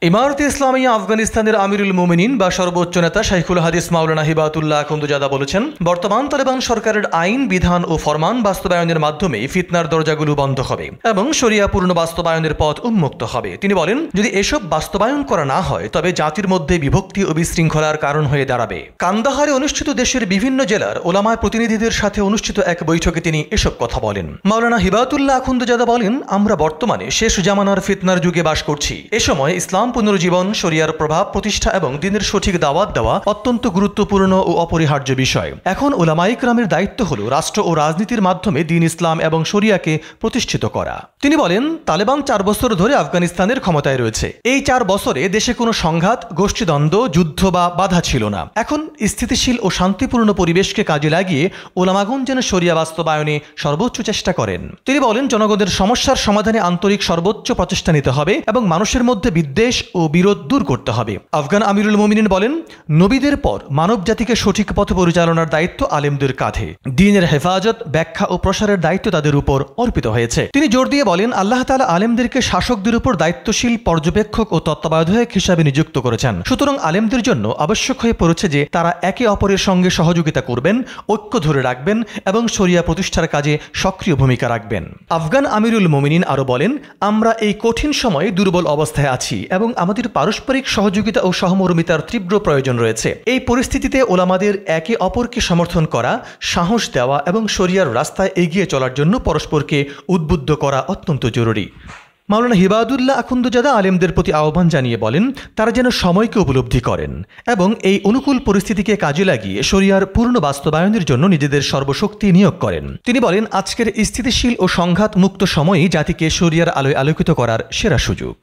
ইমারতে ইসলামিয়া আফগানিস্তানের আমিরুল মুমিনিন বা সর্বোচ্চ নেতা শাইখুল হাদিস মাওলানা হিবাতুল্লাহ আখুন্দজাদা বলেছেন, বর্তমান তালেবান সরকারের আইন, বিধান ও ফরমান বাস্তবায়নের মাধ্যমে ফিতনার দরজাগুলো বন্ধ হবে এবং শরিয়া পূর্ণ বাস্তবায়নের পথ উন্মুক্ত হবে। তিনি বলেন, যদি এসব বাস্তবায়ন করা না হয় তবে জাতির মধ্যে বিভক্তি ও বিশৃঙ্খলার কারণ হয়ে দাঁড়াবে। কান্দাহারে অনুষ্ঠিত দেশের বিভিন্ন জেলার ওলামায় প্রতিনিধিদের সাথে অনুষ্ঠিত এক বৈঠকে তিনি এসব কথা বলেন। মাওলানা হিবাতুল্লাহ আখুন্দজাদা বলেন, আমরা বর্তমানে শেষ জামানার ফিতনার যুগে বাস করছি। এ সময় ইসলাম পুনরুজ্জীবন, শরিয়ার প্রভাব প্রতিষ্ঠা এবং দিনের সঠিক দাওয়াত দেওয়া অত্যন্ত গুরুত্বপূর্ণ ও অপরিহার্য বিষয়। এখন উলামায়ে কেরামের দায়িত্ব হল রাষ্ট্র ও রাজনীতির মাধ্যমে দ্বীন ইসলাম এবং শরিয়াকে প্রতিষ্ঠিত করা। তিনি বলেন, তালেবান 4 বছর ধরে আফগানিস্তানের ক্ষমতায় রয়েছে। এই 4 বছরে দেশে কোনো সংঘাত, গোষ্ঠীদ্বন্দ্ব, যুদ্ধ বা বাধা ছিল না। এখন স্থিতিশীল ও শান্তিপূর্ণ পরিবেশকে কাজে লাগিয়ে ওলামাগণ যেন শরিয়া বাস্তবায়নে সর্বোচ্চ চেষ্টা করেন। তিনি বলেন, জনগণের সমস্যার সমাধানে আন্তরিক সর্বোচ্চ প্রচেষ্টা নিতে হবে এবং মানুষের মধ্যে বিদ্বেষ ও বিরোধ দূর করতে হবে। আফগান আমিরুল মুমিনিন বলেন, নবীদের পর মানব জাতিকে সঠিক পথ পরিচালনার দায়িত্ব আলেমদের কাঁধে। দ্বীনের হেফাজত, ব্যাখ্যা ও প্রসারের দায়িত্ব তাদের উপর অর্পিত হয়েছে। তিনি জোর দিয়ে বলেন, আল্লাহ তাআলা আলেমদেরকে শাসকদের উপর দায়িত্বশীল পর্যবেক্ষক ও তত্ত্বাবধায়ক হিসাবে নিযুক্ত করেছেন। সুতরাং আলেমদের জন্য আবশ্যক হয়ে পড়েছে যে তারা একে অপরের সঙ্গে সহযোগিতা করবেন, ঐক্য ধরে রাখবেন এবং শরিয়া প্রতিষ্ঠার কাজে সক্রিয় ভূমিকা রাখবেন। আফগান আমিরুল মুমিনিন আরো বলেন, আমরা এই কঠিন সময়ে দুর্বল অবস্থায় আছি এবং আমাদের পারস্পরিক সহযোগিতা ও সহমর্মিতার তীব্র প্রয়োজন রয়েছে। এই পরিস্থিতিতে ওলামাদের একে অপরকে সমর্থন করা, সাহস দেওয়া এবং শরিয়ার রাস্তায় এগিয়ে চলার জন্য পরস্পরকে উদ্বুদ্ধ করা অত্যন্ত জরুরি। মাওলানা হিবাতুল্লাহ আখুন্দজাদা আলেমদের প্রতি আহ্বান জানিয়ে বলেন, তারা যেন সময়কে উপলব্ধি করেন এবং এই অনুকূল পরিস্থিতিকে কাজে লাগিয়ে শরিয়ার পূর্ণ বাস্তবায়নের জন্য নিজেদের সর্বশক্তি নিয়োগ করেন। তিনি বলেন, আজকের স্থিতিশীল ও সংঘাত মুক্ত সময়ই জাতিকে শরিয়ার আলোয় আলোকিত করার সেরা সুযোগ।